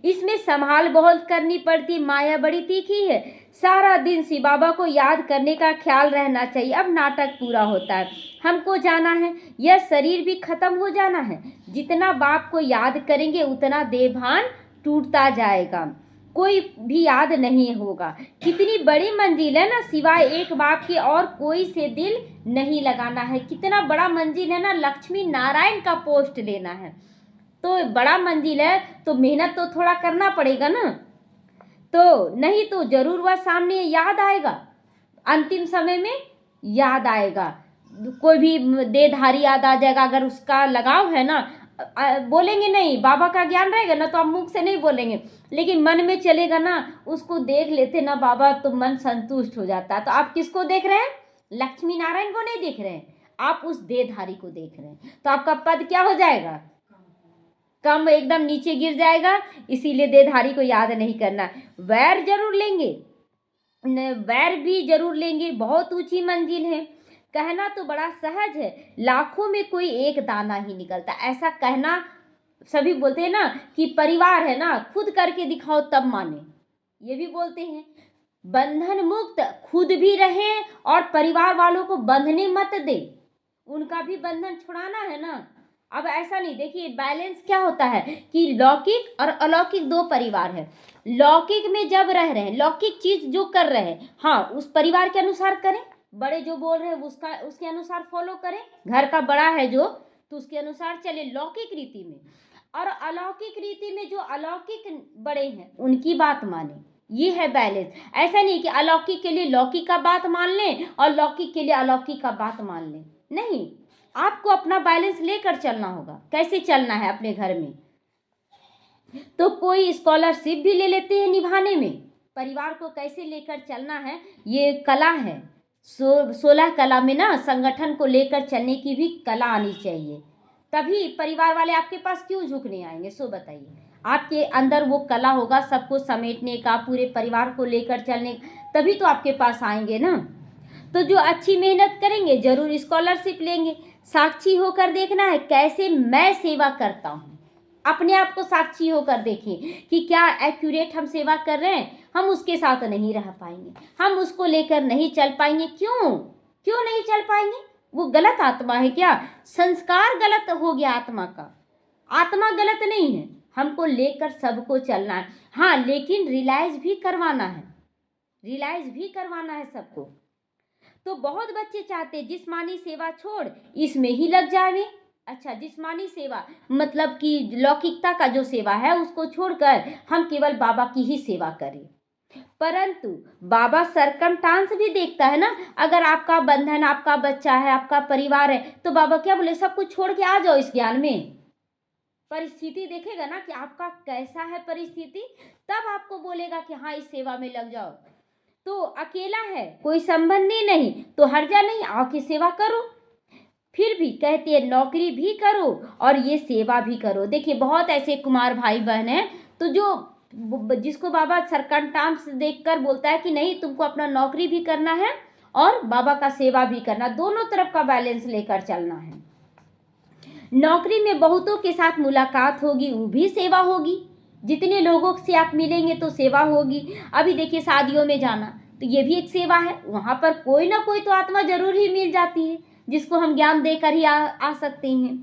इसमें संभाल बहुत करनी पड़ती, माया बड़ी तीखी है। सारा दिन शिव बाबा को याद करने का ख्याल रहना चाहिए। अब नाटक पूरा होता है, हमको जाना है, यह शरीर भी खत्म हो जाना है। जितना बाप को याद करेंगे उतना देहभान टूटता जाएगा, कोई भी याद नहीं होगा। कितनी बड़ी मंजिल है ना, सिवाय एक बाप के और कोई से दिल नहीं लगाना है। कितना बड़ा मंजिल है ना, लक्ष्मी नारायण का पोस्ट लेना है तो बड़ा मंजिल है, तो मेहनत तो थोड़ा करना पड़ेगा ना। तो नहीं तो जरूर वह सामने याद आएगा, अंतिम समय में याद आएगा, कोई भी देहधारी याद आ जाएगा। अगर उसका लगाव है ना, बोलेंगे नहीं, बाबा का ज्ञान रहेगा ना तो आप मुख से नहीं बोलेंगे, लेकिन मन में चलेगा ना, उसको देख लेते ना बाबा तो मन संतुष्ट हो जाता है। तो आप किसको देख रहे हैं, लक्ष्मी नारायण को नहीं देख रहे हैं, आप उस देहधारी को देख रहे हैं। तो आपका पद क्या हो जाएगा, कम, एकदम नीचे गिर जाएगा। इसीलिए देहधारी को याद नहीं करना। वैर जरूर लेंगे, वैर भी जरूर लेंगे, बहुत ऊंची मंजिल है। कहना तो बड़ा सहज है, लाखों में कोई एक दाना ही निकलता, ऐसा कहना सभी बोलते हैं ना कि परिवार है ना खुद करके दिखाओ तब माने, ये भी बोलते हैं। बंधन मुक्त खुद भी रहे और परिवार वालों को बंधने मत दे, उनका भी बंधन छुड़ाना है ना। अब ऐसा नहीं, देखिए बैलेंस क्या होता है कि लौकिक और अलौकिक दो परिवार है। लौकिक में जब रह रहे हैं, लौकिक चीज जो कर रहे हैं, हाँ उस परिवार के अनुसार करें, बड़े जो बोल रहे हैं उसके अनुसार फॉलो करें, घर का बड़ा है जो तो उसके अनुसार चले लौकिक रीति में। और अलौकिक रीति में जो अलौकिक बड़े हैं उनकी बात माने, ये है बैलेंस। ऐसा नहीं कि अलौकिक के लिए लौकिक का बात मान लें और लौकिक के लिए अलौकिक का बात मान लें, नहीं, आपको अपना बैलेंस लेकर चलना होगा। कैसे चलना है अपने घर में, तो कोई स्कॉलरशिप भी ले लेते हैं निभाने में, परिवार को कैसे लेकर चलना है ये कला है। 16 कला में ना संगठन को लेकर चलने की भी कला आनी चाहिए, तभी परिवार वाले आपके पास क्यों झुकने आएंगे। सो बताइए, आपके अंदर वो कला होगा सबको समेटने का, पूरे परिवार को लेकर चलने, तभी तो आपके पास आएंगे ना। तो जो अच्छी मेहनत करेंगे जरूर स्कॉलरशिप लेंगे। साक्षी होकर देखना है कैसे मैं सेवा करता हूँ, अपने आप को साक्षी होकर देखें कि क्या एक्यूरेट हम सेवा कर रहे हैं। हम उसके साथ नहीं रह पाएंगे, हम उसको लेकर नहीं चल पाएंगे। क्यों नहीं चल पाएंगे? वो गलत आत्मा है क्या? संस्कार गलत हो गया आत्मा का। आत्मा गलत नहीं है, हमको लेकर सबको चलना है। हाँ, लेकिन रियलाइज भी करवाना है सबको। तो बहुत बच्चे चाहते जिस्मानी सेवा छोड़ इसमें ही लग जाएंगे। अच्छा, जिस्मानी सेवा मतलब कि लौकिकता का जो सेवा है उसको छोड़कर हम केवल बाबा की ही सेवा करें। परंतु बाबा सरकमस्टांस भी देखता है ना। अगर आपका बंधन, आपका बच्चा है, आपका परिवार है, तो बाबा क्या बोले, सब कुछ छोड़ के आ जाओ इस ज्ञान में। परिस्थिति देखेगा ना कि आपका कैसा है परिस्थिति, तब आपको बोलेगा कि हाँ इस सेवा में लग जाओ। तो अकेला है, कोई संबंधी नहीं, तो हर्जा नहीं, आओ की सेवा करो। फिर भी कहते हैं नौकरी भी करो और ये सेवा भी करो। देखिए बहुत ऐसे कुमार भाई बहन हैं तो जिसको बाबा सरकमस्टांस देखकर बोलता है कि नहीं, तुमको अपना नौकरी भी करना है और बाबा का सेवा भी करना, दोनों तरफ का बैलेंस लेकर चलना है। नौकरी में बहुतों के साथ मुलाकात होगी, वो भी सेवा होगी। जितने लोगों से आप मिलेंगे तो सेवा होगी। अभी देखिए शादियों में जाना तो ये भी एक सेवा है, वहाँ पर कोई ना कोई तो आत्मा जरूर ही मिल जाती है जिसको हम ज्ञान देकर ही आ सकते हैं।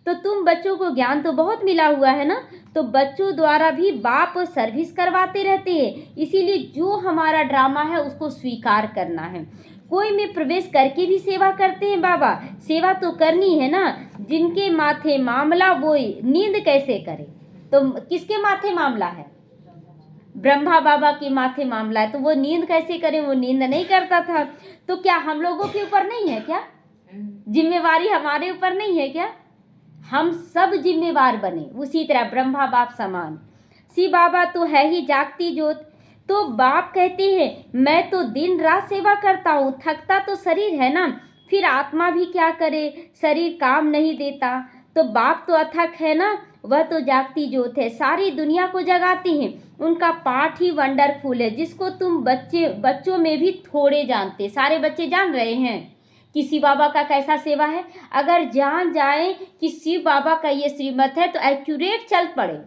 तो तुम बच्चों को ज्ञान तो बहुत मिला हुआ है ना, तो बच्चों द्वारा भी बाप सर्विस करवाते रहते हैं। इसीलिए जो हमारा ड्रामा है उसको स्वीकार करना है। कोई में प्रवेश करके भी सेवा करते हैं बाबा, सेवा तो करनी है ना। जिनके माथे मामला वो नींद कैसे करे? तो किसके माथे मामला है? ब्रह्मा बाबा के माथे मामला है, तो वो नींद कैसे करे? वो नींद नहीं करता था। तो क्या हम लोगों के ऊपर नहीं है क्या जिम्मेवारी? हमारे ऊपर नहीं है क्या? हम सब जिम्मेवार बने उसी तरह ब्रह्मा बाप समान। शिव बाबा तो है ही जागती ज्योत। तो बाप कहते हैं मैं तो दिन रात सेवा करता हूँ, थकता तो शरीर है ना, फिर आत्मा भी क्या करे, शरीर काम नहीं देता। तो बाप तो अथक है ना, वह तो जागती ज्योत है, सारी दुनिया को जगाते हैं। उनका पाठ ही वंडरफुल है जिसको तुम बच्चों में भी थोड़े जानते। सारे बच्चे जान रहे हैं कि शिव बाबा का कैसा सेवा है। अगर जान जाए कि शिव बाबा का ये श्रीमत है तो एक्यूरेट चल पड़े,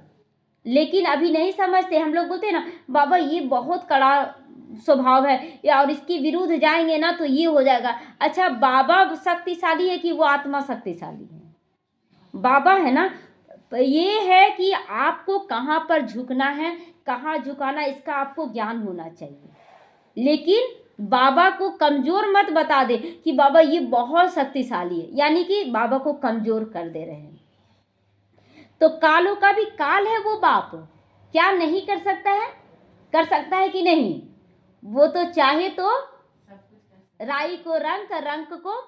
लेकिन अभी नहीं समझते। हम लोग बोलते हैं ना बाबा ये बहुत कड़ा स्वभाव है और इसके विरुद्ध जाएंगे ना तो ये हो जाएगा। अच्छा, बाबा शक्तिशाली है कि वो आत्मा शक्तिशाली है? बाबा है ना। ये है कि आपको कहाँ पर झुकना है, कहाँ झुकाना, इसका आपको ज्ञान होना चाहिए। लेकिन बाबा को कमजोर मत बता दे कि बाबा ये बहुत शक्तिशाली है, यानी कि बाबा को कमजोर कर दे रहे हैं। तो कालों का भी काल है वो बाप, क्या नहीं कर सकता है? कर सकता है कि नहीं? वो तो चाहे तो राई को रंक, रंक को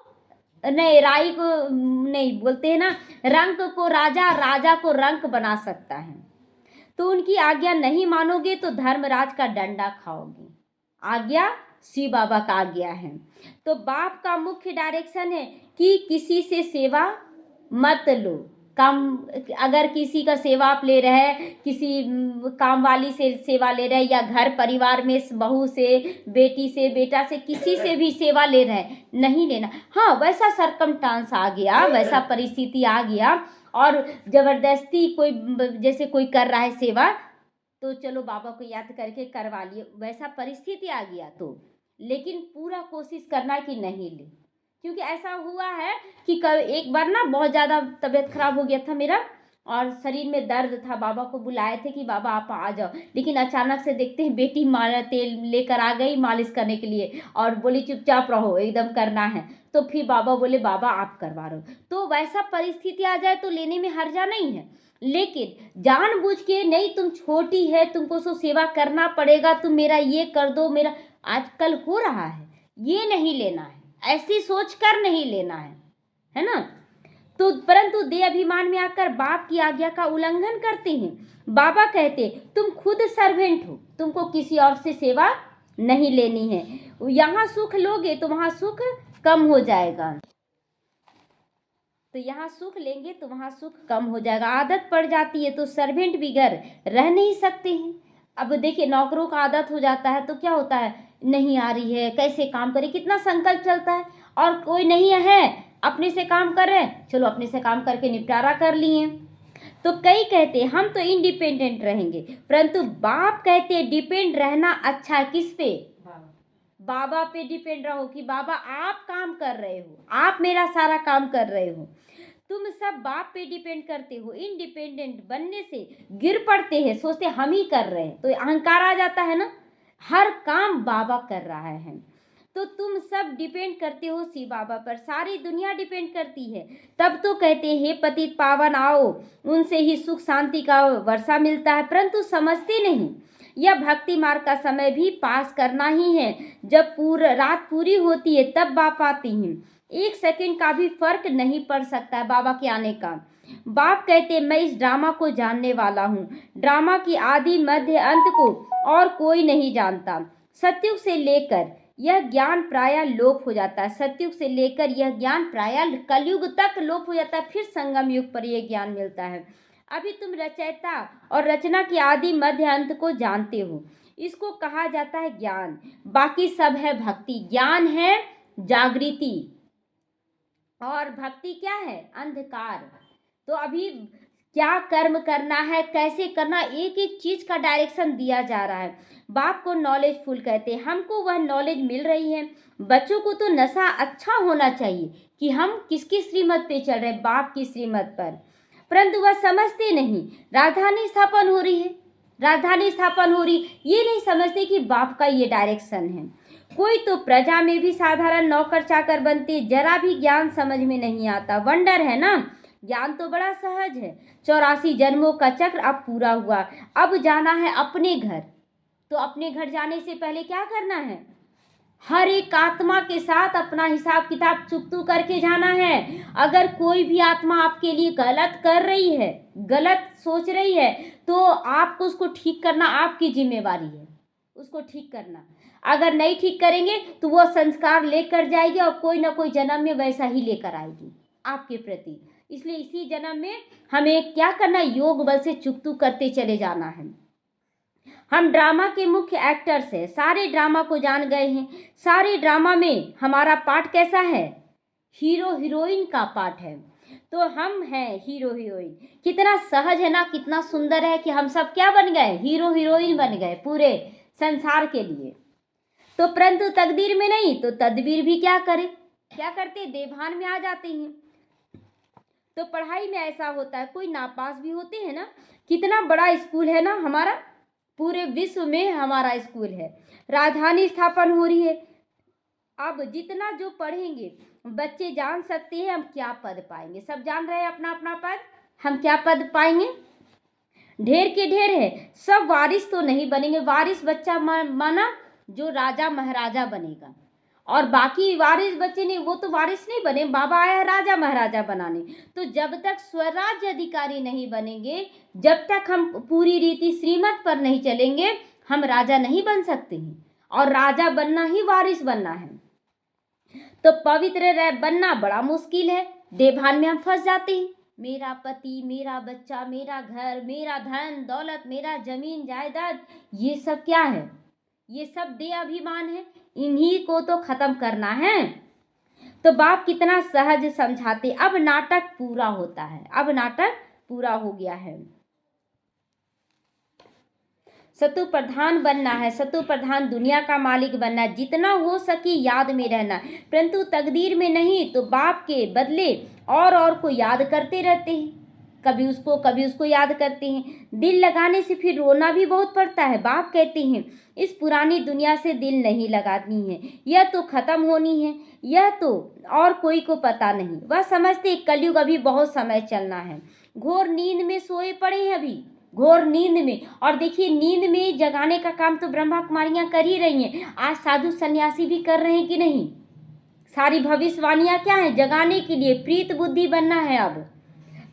नहीं, राई को नहीं बोलते हैं ना, रंक को राजा, राजा को रंक बना सकता है। तो उनकी आज्ञा नहीं मानोगे तो धर्मराज का डंडा खाओगे। आज्ञा शिव बाबा का आज्ञा है। तो बाप का मुख्य डायरेक्शन है कि किसी से सेवा मत लो। काम, अगर किसी का सेवा आप ले रहे हैं, किसी काम वाली से सेवा ले रहे हैं, या घर परिवार में बहू से, बेटी से, बेटा से, किसी से भी सेवा ले रहे हैं, नहीं लेना। हाँ, वैसा सरकमस्टांस आ गया, वैसा परिस्थिति आ गया और ज़बरदस्ती कोई, जैसे कोई कर रहा है सेवा तो चलो बाबा को याद करके करवा लिए, वैसा परिस्थिति आ गया तो, लेकिन पूरा कोशिश करना है कि नहीं ले। क्योंकि ऐसा हुआ है कि एक बार ना बहुत ज़्यादा तबीयत खराब हो गया था मेरा और शरीर में दर्द था। बाबा को बुलाए थे कि बाबा आप आ जाओ, लेकिन अचानक से देखते हैं बेटी तेल लेकर आ गई मालिश करने के लिए और बोली चुपचाप रहो, एकदम करना है। तो फिर बाबा बोले बाबा आप करवा रहे हो। तो वैसा परिस्थिति आ जाए तो लेने में हर्जा नहीं है, लेकिन जानबूझ के नहीं, तुम छोटी है, तुमको सो सेवा करना पड़ेगा, तुम मेरा ये कर दो, मेरा आजकल हो रहा है, ये नहीं लेना है, ऐसी सोच कर नहीं लेना है ना। तो परंतु दे अभिमान में आकर बाप की आज्ञा का उल्लंघन करते हैं। बाबा कहते तुम खुद सर्वेंट हो, तुमको किसी और से सेवा नहीं लेनी है। यहाँ सुख लोगे तो वहाँ सुख कम हो जाएगा, तो यहाँ सुख लेंगे तो वहाँ सुख कम हो जाएगा। आदत पड़ जाती है तो सर्वेंट बिगर रह नहीं सकते हैं। अब देखिए नौकरों का आदत हो जाता है तो क्या होता है, नहीं आ रही है, कैसे काम करें, कितना संकल्प चलता है, और कोई नहीं है अपने से काम कर रहे हैं, चलो अपने से काम करके निपटारा कर लिए। तो कई कहते हैं हम तो इंडिपेंडेंट रहेंगे, परंतु बाप कहते हैं डिपेंड रहना अच्छा है। किस पे? बाबा पे डिपेंड रहो कि बाबा आप काम कर रहे हो, आप मेरा सारा काम कर रहे हो। तुम सब बाप पे डिपेंड करते हो, इंडिपेंडेंट बनने से गिर पड़ते हैं, सोचते हम ही कर रहे हैं, तो अहंकार आ जाता है ना। हर काम बाबा कर रहा है, तो तुम सब डिपेंड करते हो शिव बाबा पर, सारी दुनिया डिपेंड करती है। तब तो कहते हैं हे पतित पावन आओ, उनसे ही सुख शांति का वर्षा मिलता है, परंतु समझते नहीं। यह भक्ति मार्ग का समय भी पास करना ही है। जब रात पूरी होती है तब बाप आती हैं। 1 सेकंड का भी फर्क नहीं पड़ सकता है बाबा के आने का। बाप कहते मैं इस ड्रामा को जानने वाला हूँ, ड्रामा की आदि मध्य अंत को और कोई नहीं जानता। सतयुग से लेकर यह ज्ञान प्रायः लोप हो जाता है, सतयुग से लेकर यह ज्ञान प्रायः कलयुग तक लोप हो जाता है, फिर संगम युग पर यह ज्ञान मिलता है। अभी तुम रचयिता और रचना की आदि मध्य अंत को जानते हो, इसको कहा जाता है ज्ञान। बाकी सब है भक्ति। ज्ञान है जागृति और भक्ति क्या है? अंधकार। तो अभी क्या कर्म करना है, कैसे करना, एक एक चीज का डायरेक्शन दिया जा रहा है। बाप को नॉलेजफुल कहते हैं, हमको वह नॉलेज मिल रही है। बच्चों को तो नशा अच्छा होना चाहिए कि हम किसकी श्रीमत पे चल रहे हैं, बाप की श्रीमत पर, परंतु वह समझते नहीं। राजधानी स्थापन हो रही है, राजधानी स्थापन हो रही, ये नहीं समझते कि बाप का ये डायरेक्शन है। कोई तो प्रजा में भी साधारण नौकर चाकर बनते, जरा भी ज्ञान समझ में नहीं आता। वंडर है ना, ज्ञान तो बड़ा सहज है। 84 जन्मों का चक्र अब पूरा हुआ, अब जाना है अपने घर। तो अपने घर जाने से पहले क्या करना है? हर एक आत्मा के साथ अपना हिसाब किताब चुकतू करके जाना है। अगर कोई भी आत्मा आपके लिए गलत कर रही है, गलत सोच रही है, तो आपको उसको ठीक करना आपकी जिम्मेवारी है, उसको ठीक करना। अगर नहीं ठीक करेंगे तो वो संस्कार लेकर जाएगी और कोई ना कोई जन्म में वैसा ही लेकर आएगी आपके प्रति। इसलिए इसी जन्म में हमें क्या करना है? योग बल से चुकतू करते चले जाना है। हम ड्रामा के मुख्य एक्टर्स हैं, सारे ड्रामा को जान गए हैं। सारे ड्रामा में हमारा पार्ट कैसा है? हीरो हीरोइन का पार्ट है। तो हम हैं हीरो हीरोइन। कितना सहज है ना, कितना सुंदर है कि हम सब क्या बन गए? हीरो हीरोइन बन गए पूरे संसार के लिए। तो परंतु तकदीर में नहीं, तो तदबीर भी क्या करे, क्या करते? देवभान में आ जाते हैं। तो पढ़ाई में ऐसा होता है, कोई नापास भी होते हैं ना। कितना बड़ा स्कूल है ना हमारा, पूरे विश्व में हमारा स्कूल है। राजधानी स्थापन हो रही है। अब जितना जो पढ़ेंगे बच्चे जान सकते हैं हम क्या पद पाएंगे। सब जान रहे हैं अपना अपना पद, हम क्या पद पाएंगे। ढेर के ढेर है, सब वारिस तो नहीं बनेंगे। वारिस बच्चा माना जो राजा महाराजा बनेगा, और बाकी वारिस बच्चे नहीं, वो तो वारिस नहीं बने। बाबा आया राजा महाराजा बनाने। तो जब तक स्वराज्य अधिकारी नहीं बनेंगे, जब तक हम पूरी रीति श्रीमत पर नहीं चलेंगे, हम राजा नहीं बन सकते हैं। और राजा बनना ही वारिस बनना है। तो पवित्र बनना बड़ा मुश्किल है। देवभान में हम फंस जाते हैं। मेरा पति, मेरा बच्चा, मेरा घर, मेरा धन दौलत, मेरा जमीन जायदाद, ये सब क्या है? ये सब दे अभिमान है। इन्हीं को तो खत्म करना है। तो बाप कितना सहज समझाते। अब नाटक पूरा होता है, अब नाटक पूरा हो गया है। सतु प्रधान बनना है, सतु प्रधान दुनिया का मालिक बनना है। जितना हो सके याद में रहना, परंतु तकदीर में नहीं, तो बाप के बदले और को याद करते रहते हैं। कभी उसको याद करते हैं। दिल लगाने से फिर रोना भी बहुत पड़ता है। बाप कहते हैं इस पुरानी दुनिया से दिल नहीं लगानी है, यह तो खत्म होनी है, यह तो और कोई को पता नहीं। वह समझते कलयुग अभी बहुत समय चलना है। घोर नींद में सोए पड़े हैं अभी, घोर नींद में। और देखिए नींद में जगाने का काम तो ब्रह्मा कुमारियां कर ही रही हैं। आज साधु सन्यासी भी कर रहे हैं कि नहीं। सारी भविष्यवाणियां क्या है? जगाने के लिए, प्रीत बुद्धि बनना है। अब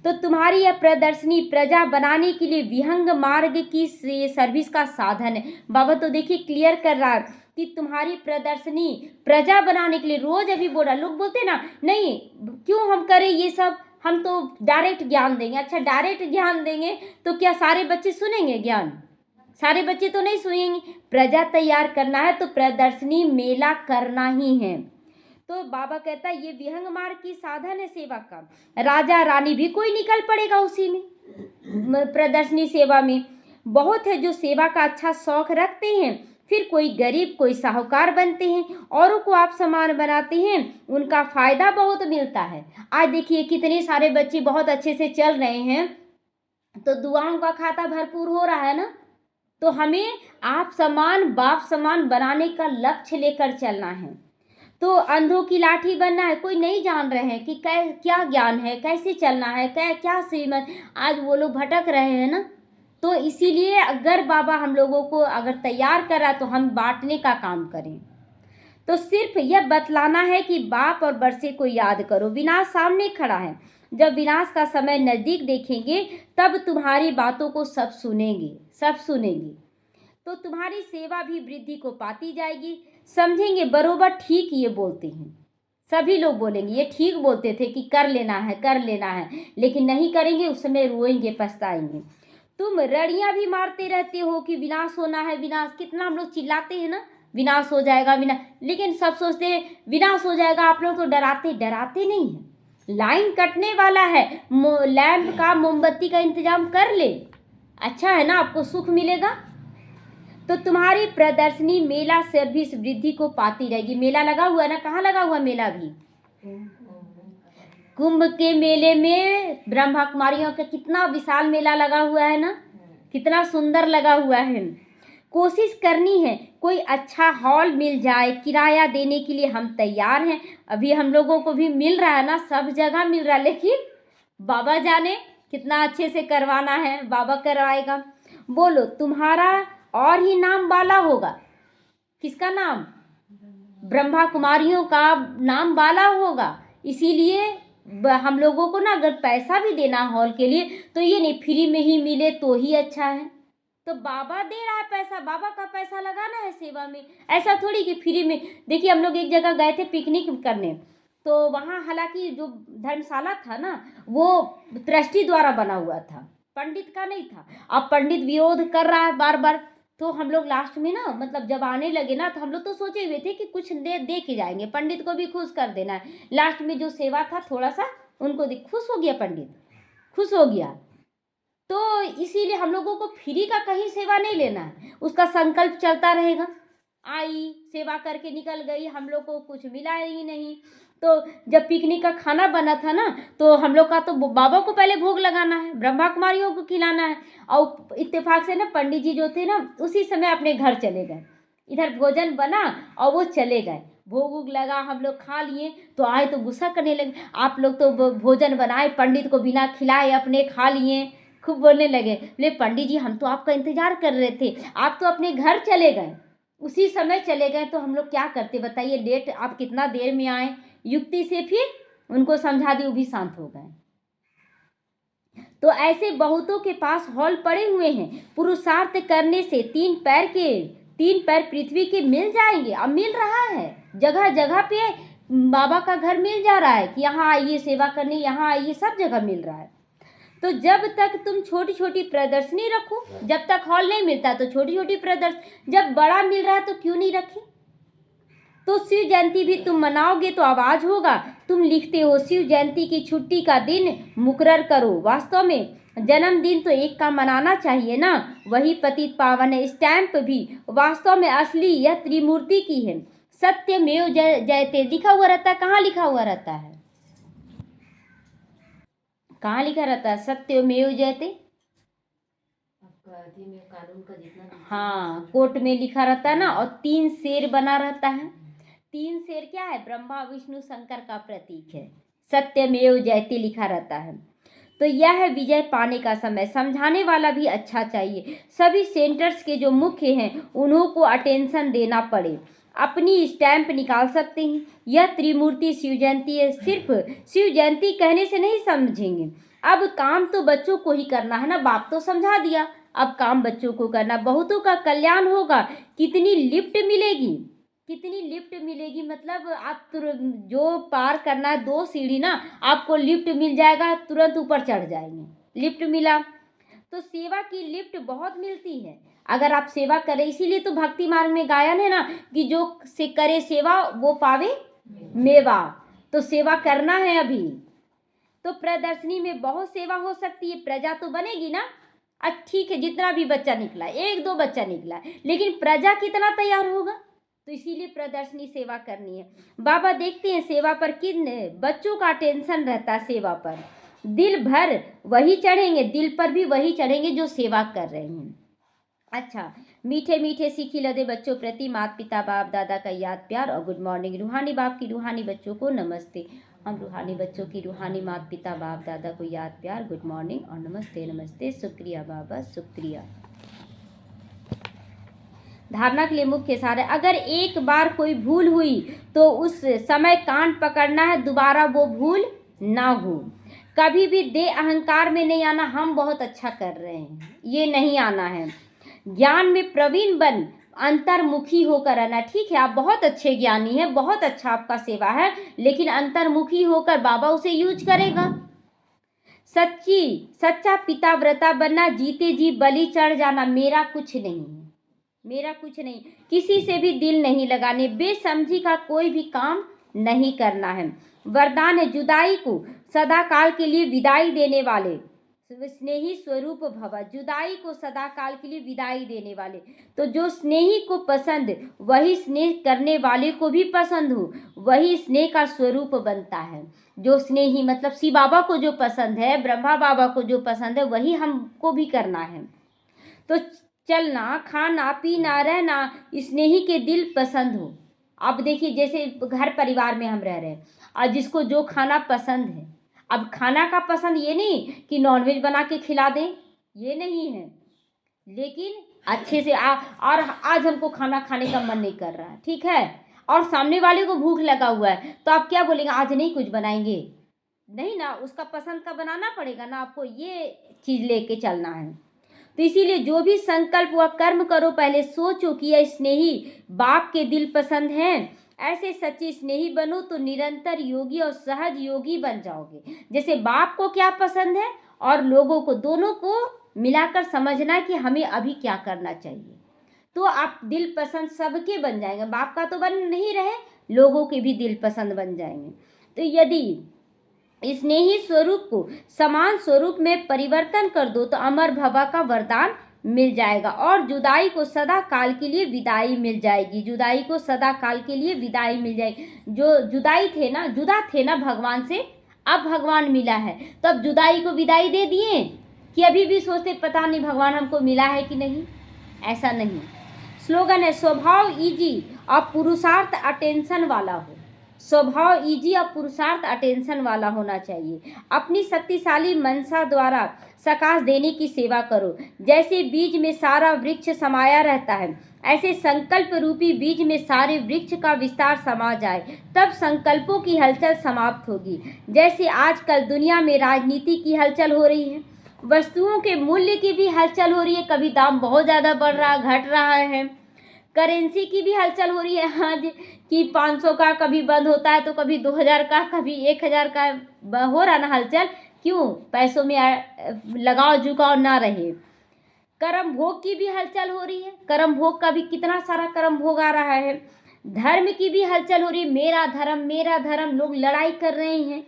तो तुम्हारी यह प्रदर्शनी प्रजा बनाने के लिए विहंग मार्ग की सर्विस का साधन है। बाबा तो देखिए क्लियर कर रहा है कि तुम्हारी प्रदर्शनी प्रजा बनाने के लिए। रोज अभी बोल रहा, लोग बोलते ना नहीं क्यों हम करें ये सब, हम तो डायरेक्ट ज्ञान देंगे। अच्छा डायरेक्ट ज्ञान देंगे तो क्या सारे बच्चे सुनेंगे ज्ञान? सारे बच्चे तो नहीं सुनेंगे। प्रजा तैयार करना है तो प्रदर्शनी मेला करना ही है। तो बाबा कहता है ये विहंग मार्ग की साधन है सेवा का। राजा रानी भी कोई निकल पड़ेगा उसी में। प्रदर्शनी सेवा में। बहुत है जो सेवा का अच्छा शौक रखते हैं, फिर कोई गरीब कोई साहूकार बनते हैं, औरों को आप समान बनाते हैं, उनका फ़ायदा बहुत मिलता है। आज देखिए कितने सारे बच्चे बहुत अच्छे से चल रहे हैं, तो दुआओं का खाता भरपूर हो रहा है ना। तो हमें आप समान बाप समान बनाने का लक्ष्य लेकर चलना है। तो अंधों की लाठी बनना है, कोई नहीं जान रहे हैं कि क्या ज्ञान है, कैसे चलना है, क्या श्रीमत, आज वो लोग भटक रहे हैं ना। तो इसीलिए अगर बाबा हम लोगों को अगर तैयार करा तो हम बांटने का काम करें। तो सिर्फ यह बतलाना है कि बाप और बरसे को याद करो, विनाश सामने खड़ा है। जब विनाश का समय नज़दीक देखेंगे तब तुम्हारी बातों को सब सुनेंगे, सब सुनेंगे। तो तुम्हारी सेवा भी वृद्धि को पाती जाएगी। समझेंगे बरोबर ठीक ये बोलते हैं, सभी लोग बोलेंगे ये ठीक बोलते थे कि कर लेना है कर लेना है, लेकिन नहीं करेंगे उस समय रोएंगे पछताएंगे। तुम रड़ियाँ भी मारते रहते हो कि विनाश होना है विनाश, कितना हम लोग चिल्लाते हैं ना, विनाश हो जाएगा विनाश, लेकिन सब सोचते हैं विनाश हो जाएगा। आप लोग तो डराते डराते नहीं हैं। लाइन कटने वाला है, लैंप का मोमबत्ती का इंतजाम कर ले, अच्छा है ना, आपको सुख मिलेगा। तो तुम्हारी प्रदर्शनी मेला सर्विस वृद्धि को पाती रहेगी। मेला लगा हुआ है ना, कहाँ लगा हुआ मेला भी, कुंभ के मेले में ब्रह्मा कुमारियों का कितना विशाल मेला लगा हुआ है ना, कितना सुंदर लगा हुआ है। कोशिश करनी है कोई अच्छा हॉल मिल जाए, किराया देने के लिए हम तैयार हैं। अभी हम लोगों को भी मिल रहा है ना, सब जगह मिल रहा है, लेकिन बाबा जाने कितना अच्छे से करवाना है, बाबा करवाएगा। बोलो तुम्हारा और ही नाम बाला होगा। किसका नाम? ब्रह्मा कुमारियों का नाम बाला होगा। इसीलिए हम लोगों को ना अगर पैसा भी देना हॉल के लिए तो ये नहीं फ्री में ही मिले तो ही अच्छा है। तो बाबा दे रहा है पैसा, बाबा का पैसा लगाना है सेवा में, ऐसा थोड़ी कि फ्री में। देखिए हम लोग एक जगह गए थे पिकनिक करने, तो वहाँ हालांकि जो धर्मशाला था ना वो ट्रस्टी द्वारा बना हुआ था, पंडित का नहीं था। अब पंडित विरोध कर रहा है बार बार, तो हम लोग लास्ट में ना मतलब जब आने लगे ना तो हम लोग तो सोचे हुए थे कि कुछ दे के जाएंगे, पंडित को भी खुश कर देना है। लास्ट में जो सेवा था थोड़ा सा उनको खुश हो गया, पंडित खुश हो गया। तो इसीलिए हम लोगों को फ्री का कहीं सेवा नहीं लेना है, उसका संकल्प चलता रहेगा। आई सेवा करके निकल गई, हम लोग को कुछ मिला ही नहीं। तो जब पिकनिक का खाना बना था ना तो हम लोग का तो बाबा को पहले भोग लगाना है, ब्रह्मा कुमारियों को खिलाना है। और इत्तेफाक से ना पंडित जी जो थे ना उसी समय अपने घर चले गए, इधर भोजन बना और वो चले गए, भोग उग लगा, हम लोग खा लिए। तो आए तो गुस्सा करने लगे, आप लोग तो भोजन बनाए पंडित को बिना खिलाए अपने खा लिए, खूब बोलने लगे। बोले पंडित जी हम तो आपका इंतजार कर रहे थे, आप तो अपने घर चले गए, उसी समय चले गए, तो हम लोग क्या करते बताइए, लेट आप कितना देर में आए। युक्ति से फिर उनको समझा दी, वो भी शांत हो गए। तो ऐसे बहुतों के पास हॉल पड़े हुए हैं, पुरुषार्थ करने से 3 पैर पृथ्वी के मिल जाएंगे। अब मिल रहा है, जगह जगह पे बाबा का घर मिल जा रहा है कि यहाँ आइए सेवा करने, यहाँ आइए, सब जगह मिल रहा है। तो जब तक तुम छोटी छोटी प्रदर्शनी रखो, जब तक हॉल नहीं मिलता तो छोटी छोटी प्रदर्शनी, जब बड़ा मिल रहा है तो क्यों नहीं रखी। तो शिव जयंती भी तुम मनाओगे तो आवाज होगा, तुम लिखते हो शिव जयंती की छुट्टी का दिन मुकर्रर करो। वास्तव में जन्मदिन तो एक का मनाना चाहिए ना, वही पतित पावन है। स्टैंप भी वास्तव में असली यह त्रिमूर्ति की है। सत्यमेव जयते लिखा हुआ रहता है, कहाँ लिखा हुआ रहता है, कहाँ लिखा रहता है सत्यमेव जयते? कानून का जितना हाँ कोर्ट में लिखा रहता है ना, और 3 शेर बना रहता है। 3 शेर क्या है, ब्रह्मा विष्णु शंकर का प्रतीक है, सत्यमेव जयते लिखा रहता है। तो यह है विजय पाने का समय। समझाने वाला भी अच्छा चाहिए। सभी सेंटर्स के जो मुख्य हैं उन्हों को अटेंशन देना पड़े, अपनी स्टैंप निकाल सकते हैं। यह त्रिमूर्ति शिव जयंती है, सिर्फ शिव जयंती कहने से नहीं समझेंगे। अब काम तो बच्चों को ही करना है ना, बाप तो समझा दिया, अब काम बच्चों को करना, बहुतों का कल्याण होगा। कितनी लिफ्ट मिलेगी, कितनी लिफ्ट मिलेगी, मतलब आप जो पार करना है 2 सीढ़ी ना, आपको लिफ्ट मिल जाएगा, तुरंत ऊपर चढ़ जाएंगे। लिफ्ट मिला तो सेवा की लिफ्ट बहुत मिलती है अगर आप सेवा करें। इसीलिए तो भक्ति मार्ग में गायन है ना कि जो से करे सेवा वो पावे मेवा। तो सेवा करना है अभी, तो प्रदर्शनी में बहुत सेवा हो सकती है, प्रजा तो बनेगी ना। ठीक है, जितना भी बच्चा निकला, 1-2 बच्चा निकला, लेकिन प्रजा कितना तैयार होगा, तो इसीलिए प्रदर्शनी सेवा करनी है। बाबा देखते हैं सेवा पर किन बच्चों का टेंशन रहता है, सेवा पर दिल भर वही चढ़ेंगे, दिल पर भी वही चढ़ेंगे जो सेवा कर रहे हैं। अच्छा, मीठे मीठे सीखी लदे बच्चों प्रति माता पिता बाप दादा का याद प्यार और गुड मॉर्निंग। रूहानी बाप की रूहानी बच्चों को नमस्ते। हम रूहानी बच्चों की रूहानी माता पिता बाप दादा को याद प्यार, गुड मॉर्निंग और नमस्ते नमस्ते। शुक्रिया बाबा, शुक्रिया। धारणा के लिए मुख्य सार है, अगर एक बार कोई भूल हुई तो उस समय कान पकड़ना है, दोबारा वो भूल ना हो। कभी भी दे अहंकार में नहीं आना, हम बहुत अच्छा कर रहे हैं, ये नहीं आना है। ज्ञान में प्रवीण बन अंतर्मुखी होकर आना। ठीक है, आप बहुत अच्छे ज्ञानी हैं, बहुत अच्छा आपका सेवा है, लेकिन अंतर्मुखी होकर बाबा उसे यूज करेगा। सच्चा पिता व्रता बनना, जीते जी बलि चढ़ जाना, मेरा कुछ नहीं है, मेरा कुछ नहीं, किसी से भी दिल नहीं लगाने, बेसमझी का कोई भी काम नहीं करना है। वरदान है, जुदाई को सदा काल के लिए विदाई देने वाले स्नेही स्वरूप भव, जुदाई को सदा काल के लिए विदाई देने वाले। तो जो स्नेही को पसंद वही स्नेह करने वाले को भी पसंद हो, वही स्नेह का स्वरूप बनता है। जो स्नेही मतलब शिव बाबा को जो पसंद है, ब्रह्मा बाबा को जो पसंद है, वही हमको भी करना है। तो चलना खाना पीना रहना स्नेही के दिल पसंद हो। अब देखिए, जैसे घर परिवार में हम रह रहे हैं और जिसको जो खाना पसंद है, अब खाना का पसंद ये नहीं कि नॉनवेज बना के खिला दें, ये नहीं है, लेकिन अच्छे से और आज हमको खाना खाने का मन नहीं कर रहा है, ठीक है, और सामने वाले को भूख लगा हुआ है, तो आप क्या बोलेंगे, आज नहीं कुछ बनाएंगे, नहीं ना, उसका पसंद का बनाना पड़ेगा ना, आपको ये चीज़ लेके चलना है। तो इसीलिए जो भी संकल्प व कर्म करो, पहले सोचो कि यह स्नेही बाप के दिल पसंद हैं। ऐसे सच्चे स्नेही बनो तो निरंतर योगी और सहज योगी बन जाओगे। जैसे बाप को क्या पसंद है और लोगों को, दोनों को मिलाकर समझना कि हमें अभी क्या करना चाहिए, तो आप दिल पसंद सबके बन जाएंगे। बाप का तो बन नहीं रहे, लोगों के भी दिल पसंद बन जाएंगे। तो यदि स्नेही स्वरूप को समान स्वरूप में परिवर्तन कर दो तो अमर भवा का वरदान मिल जाएगा और जुदाई को सदा काल के लिए विदाई मिल जाएगी। जुदाई को सदा काल के लिए विदाई मिल जाएगी। जो जुदाई थे ना, जुदा थे ना भगवान से, अब भगवान मिला है, तो अब जुदाई को विदाई दे दिए कि अभी भी सोचते पता नहीं भगवान हमको मिला है कि नहीं, ऐसा नहीं। स्लोगन है, स्वभाव इजी और पुरुषार्थ अटेंशन वाला हो। स्वभाव इजी और पुरुषार्थ अटेंशन वाला होना चाहिए। अपनी शक्तिशाली मनसा द्वारा सकाश देने की सेवा करो। जैसे बीज में सारा वृक्ष समाया रहता है, ऐसे संकल्प रूपी बीज में सारे वृक्ष का विस्तार समा जाए, तब संकल्पों की हलचल समाप्त होगी। जैसे आजकल दुनिया में राजनीति की हलचल हो रही है, वस्तुओं के मूल्य की भी हलचल हो रही है, कभी दाम बहुत ज़्यादा बढ़ रहा, घट रहा है। करेंसी की भी हलचल हो रही है आज कि 500 का कभी बंद होता है, तो कभी 2000 का, कभी 1000 का हो रहा ना हलचल। क्यों? पैसों में लगाव झुकाव ना रहे। कर्म भोग की भी हलचल हो रही है, कर्म भोग का भी कितना सारा कर्म भोग आ रहा है। धर्म की भी हलचल हो रही है, मेरा धर्म, लोग लड़ाई कर रहे हैं,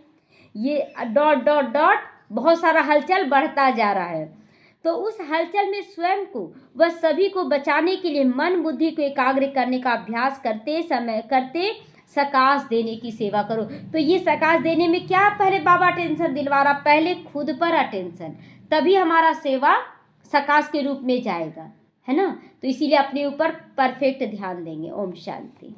ये डॉट डॉट डॉट बहुत सारा हलचल बढ़ता जा रहा है। तो उस हलचल में स्वयं को व सभी को बचाने के लिए मन बुद्धि को एकाग्र करने का अभ्यास करते सकाश देने की सेवा करो। तो ये सकाश देने में क्या, पहले बाबा अटेंशन दिलवा रहा, पहले खुद पर अटेंशन, तभी हमारा सेवा सकाश के रूप में जाएगा, है ना। तो इसीलिए अपने ऊपर परफेक्ट ध्यान देंगे। ओम शांति।